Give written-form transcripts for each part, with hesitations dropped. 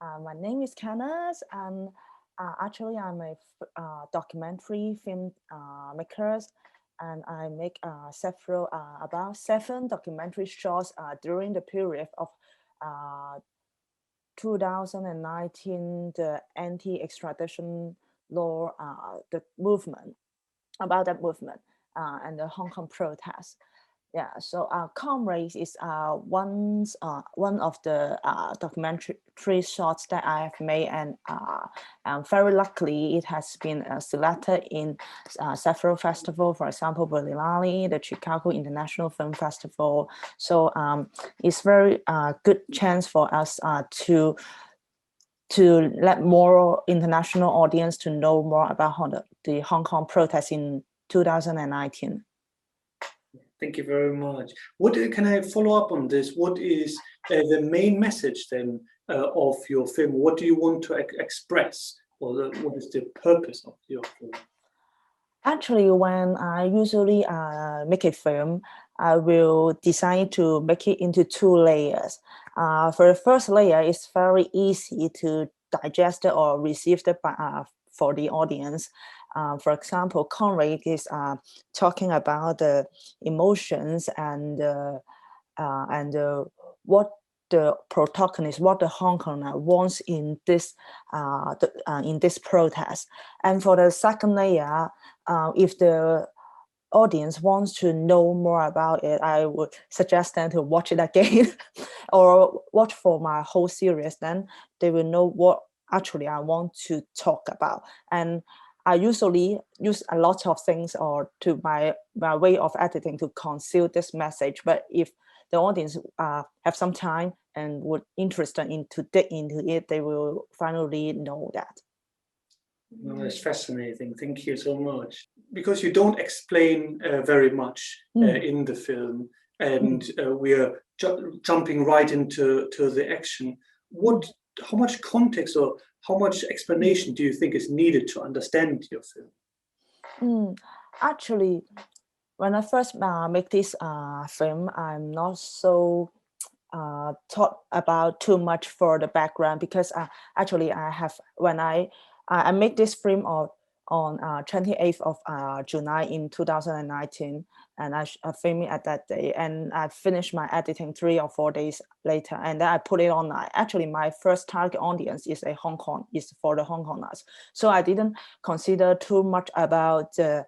My name is Kanas, and actually, I'm a documentary film maker, and I make several about 7 documentary shorts during the period of uh, 2019, the anti-extradition law, the movement about that movement and the Hong Kong protests. Yeah, so Comrades is one of the documentary shots that I have made, and very luckily it has been selected in several festivals. For example, Berlinale, the Chicago International Film Festival. So it's very good chance for us to let more international audience to know more about the Hong Kong protests in 2019. Thank you very much. What can I follow up on this? What is the main message then of your film? What do you want to express, or what is the purpose of your film? Actually, when I usually make a film, I will decide to make it into 2 layers. For the first layer, it's very easy to digest it or receive it for the audience. For example, Conrad is talking about the emotions and what the protagonist, what the Hong Konger wants in this protest. And for the second layer, if the audience wants to know more about it, I would suggest them to watch it again or watch for my whole series. Then they will know what actually I want to talk about. And I usually use a lot of things or to my way of editing to conceal this message. But if the audience have some time and would interested in to dig into it, they will finally know that. Oh, that's fascinating. Thank you so much. Because you don't explain very much in the film, and we are jumping right into the action. How much context or how much explanation do you think is needed to understand your film? Actually, when I first make this film, I'm not so thought about too much for the background, because actually I have when I make this film on 28th of July in 2019, and I filmed it at that day, and I finished my editing 3 or 4 days later, and then I put it online. Actually, my first target audience is for the Hong Kongers, so I didn't consider too much about the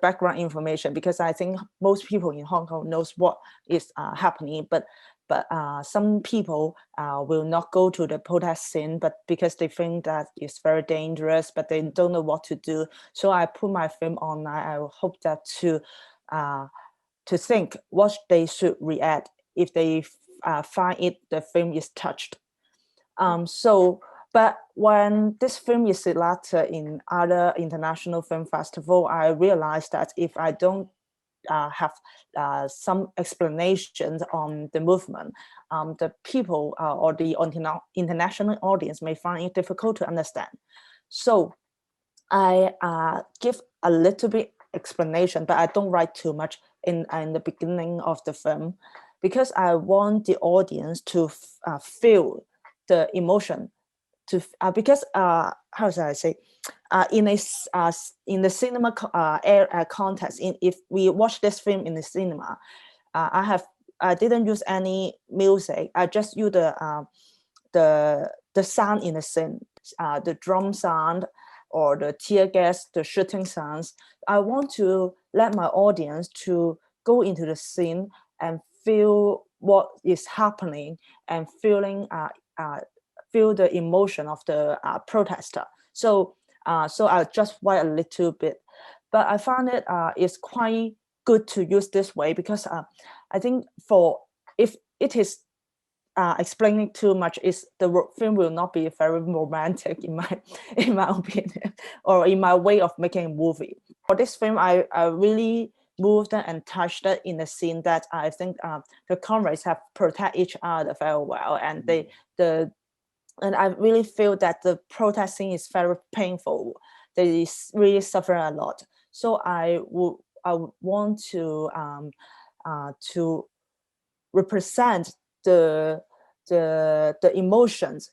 background information, because I think most people in Hong Kong knows what is happening, but some people will not go to the protest scene, but because they think that it's very dangerous, but they don't know what to do. So I put my film online. I hope that to think what they should react if they find the film is touched. But when this film is selected in other international film festival, I realized that if I don't have some explanations on the movement, the people or the international audience may find it difficult to understand. So I give a little bit explanation, but I don't write too much in the beginning of the film, because I want the audience to feel the emotion, because how should I say, in the cinema context, if we watch this film in the cinema, I didn't use any music. I just use the sound in the scene, the drum sound or the tear gas, the shooting sounds. I want to let my audience to go into the scene and feel what is happening and feel the emotion of the protester. So I just write a little bit, but I found it is quite good to use this way, because I think if it is explaining too much, is the film will not be very romantic in my opinion, or in my way of making a movie. For this film, I really moved and touched it in the scene that I think the comrades have protect each other very well, and and I really feel that the protesting is very painful. They really suffer a lot. So I would want to represent the the emotions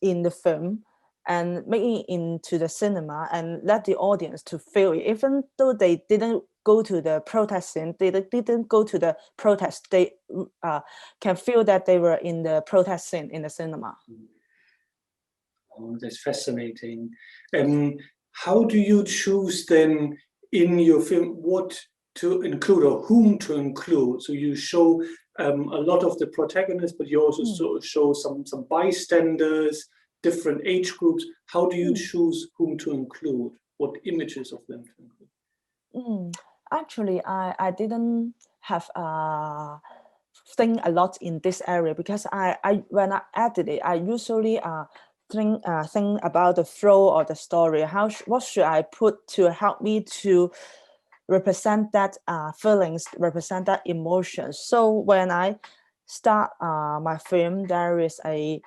in the film and make it into the cinema and let the audience to feel it, even though they didn't go to the protest scene, they didn't go to the protest, they can feel that they were in the protest scene in the cinema. Oh, that's fascinating. How do you choose then in your film what to include or whom to include? So you show a lot of the protagonists, but you also show some bystanders, different age groups. How do you choose whom to include? What images of them to include? Actually, I didn't have think a lot in this area, because I when I edit it, I usually think about the flow or the story. What should I put to help me to represent that feelings, represent that emotion? So when I start my film, there is a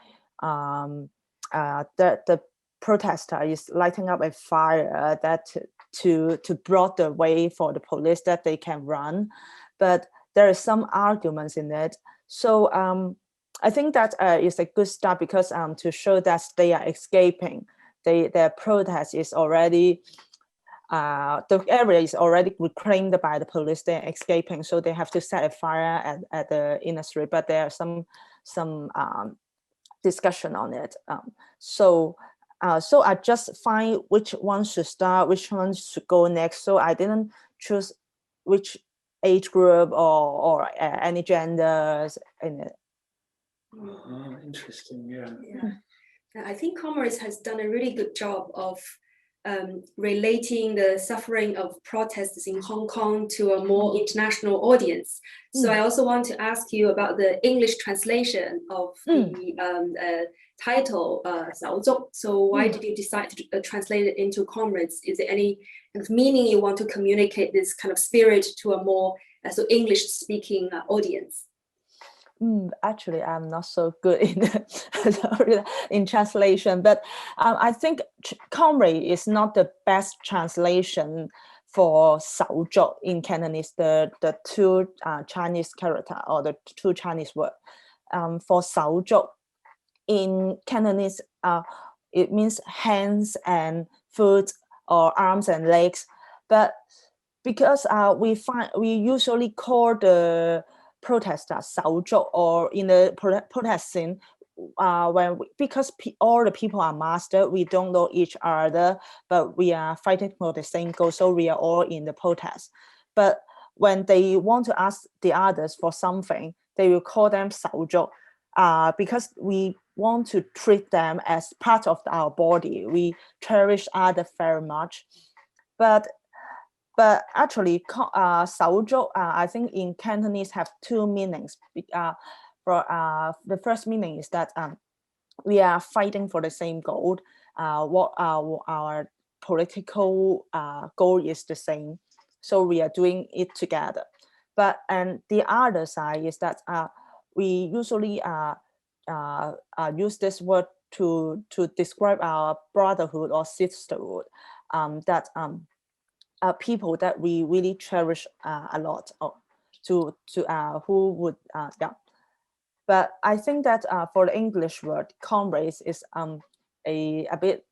the protester is lighting up a fire that to block the way for the police that they can run, but there is some arguments in it. So I think that is a good start, because to show that they are escaping, their protest is already the area is already reclaimed by the police. They're escaping, so they have to set a fire at the inner street. But there are some discussion on it. So I just find which one should start, which one should go next. So I didn't choose which age group or any genders in it. Interesting, yeah. I think Commerce has done a really good job of relating the suffering of protesters in Hong Kong to a more international audience. So I also want to ask you about the English translation of the title, 小众. So why did you decide to translate it into Comrades? Is there any kind of meaning you want to communicate this kind of spirit to a more English-speaking audience? Actually, I'm not so good in translation, but I think comrade is not the best translation for 少族 in Cantonese, the two Chinese character or the two Chinese word. For 少族 in Cantonese, it means hands and foot or arms and legs, but because we usually call the protesters 少族, or in the protest scene, because all the people are master, we don't know each other, but we are fighting for the same goal, so we are all in the protest. But when they want to ask the others for something, they will call them 少族, because we want to treat them as part of our body. We cherish others very much. But actually, 少族, I think in Cantonese have two meanings. The first meaning is that we are fighting for the same goal. What our political goal is the same, so we are doing it together. And the other side is that we usually use this word to describe our brotherhood or sisterhood. People that we really cherish a lot, to who would But I think that for the English word, comrades is a bit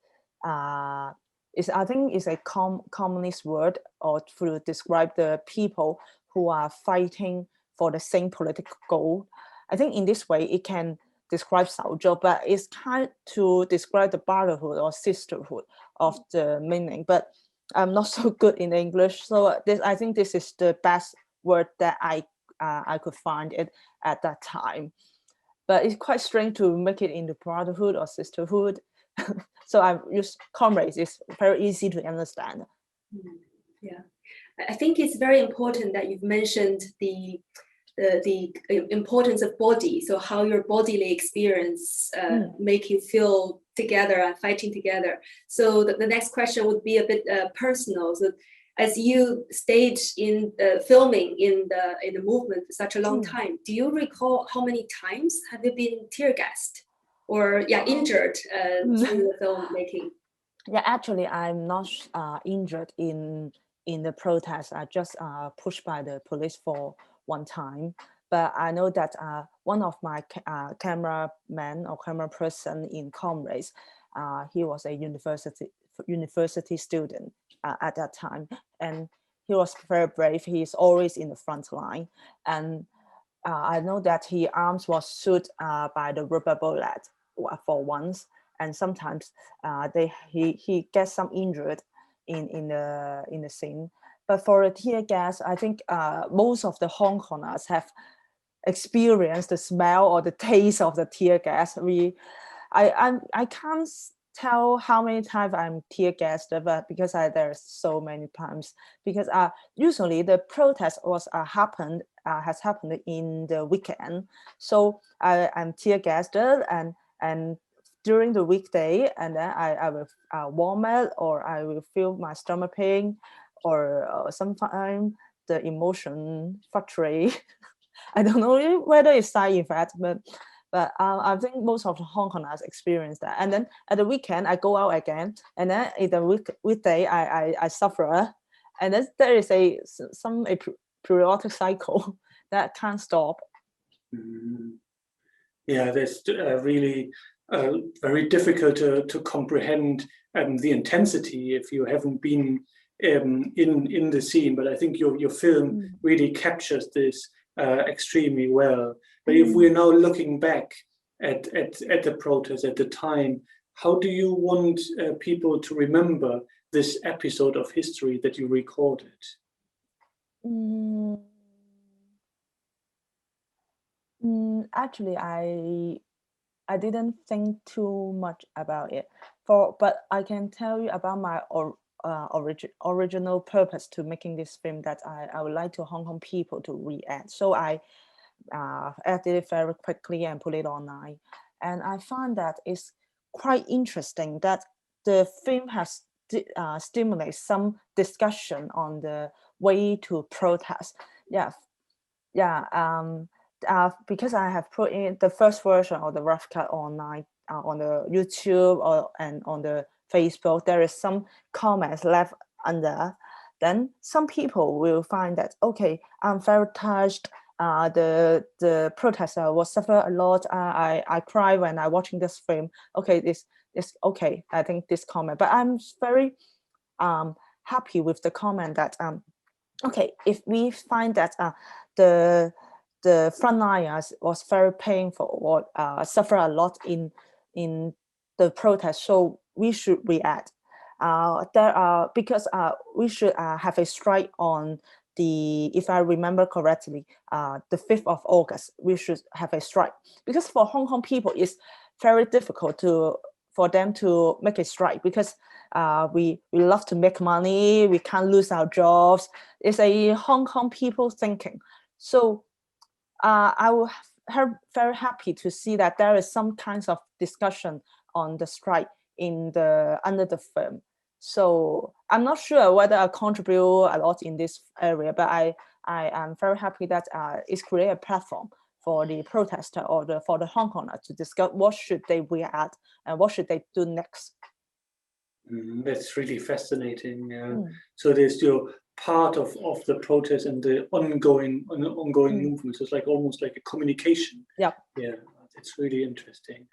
I think is a communist word, or to describe the people who are fighting for the same political goal. I think in this way it can describe 少族, but it's kind to describe the brotherhood or sisterhood of the meaning. But I'm not so good in English, so I think this is the best word that I could find it at that time. But it's quite strange to make it into brotherhood or sisterhood. So I use comrades. It's very easy to understand. Yeah, I think it's very important that you've mentioned the importance of body. So how your bodily experience make you feel together and fighting together. So the next question would be a bit personal. So as you stayed in filming in the movement for such a long time, do you recall how many times have you been tear gassed or injured during the filmmaking? Yeah, actually, I'm not injured in the protest. I just pushed by the police for one time. but I know that one of my cameraman or camera person in Comrades, he was a university student at that time, and he was very brave. He is always in the front line, and I know that his arms was shot by the rubber bullet for once, and sometimes he gets some injured in the scene. But for the tear gas, I think most of the Hong Kongers have experienced the smell or the taste of the tear gas. I can't tell how many times I'm tear gassed, but because there's so many times, because usually the protest has happened in the weekend, so I'm tear gassed, and during the weekday, and then I will warm it, or I will feel my stomach pain, or sometimes the emotion fluctuate. I don't know whether it's side effect, but I think most of the Hong Kongers experience that. And then at the weekend, I go out again, and then in the weekday, I suffer, and then there is a periodic cycle that can't stop. Mm. Yeah, that's really very difficult to comprehend the intensity if you haven't been in the scene. But I think your film really captures this extremely well. But if we're now looking back at the protest at the time, how do you want people to remember this episode of history that you recorded? Actually, I didn't think too much about it, but I can tell you about my original purpose to making this film, that I would like to Hong Kong people to react. So I edited it very quickly and put it online, and I found that it's quite interesting that the film has stimulated some discussion on the way to protest. Because I have put in the first version of the rough cut online on the YouTube and on the Facebook, there is some comments left under. Then some people will find that, okay, I'm very touched. The protester was suffer a lot. I cry when I watching this film. Okay, this okay. I think this comment, but I'm very happy with the comment that okay, if we find that the frontliners was very painful or suffer a lot in the protest, so we should react. Because we should have a strike on if I remember correctly, the 5th of August, we should have a strike, because for Hong Kong people, it's very difficult for them to make a strike, because we love to make money, we can't lose our jobs. It's a Hong Kong people thinking. So I will very happy to see that there is some kinds of discussion on the strike under the film. So I'm not sure whether I contribute a lot in this area, but I am very happy that it's create a platform for the protester or for the Hong Kongers to discuss what should they react and what should they do next. That's really fascinating. So there's your part of the protest and the ongoing movement. So it's like almost like a communication. Yeah. It's really interesting.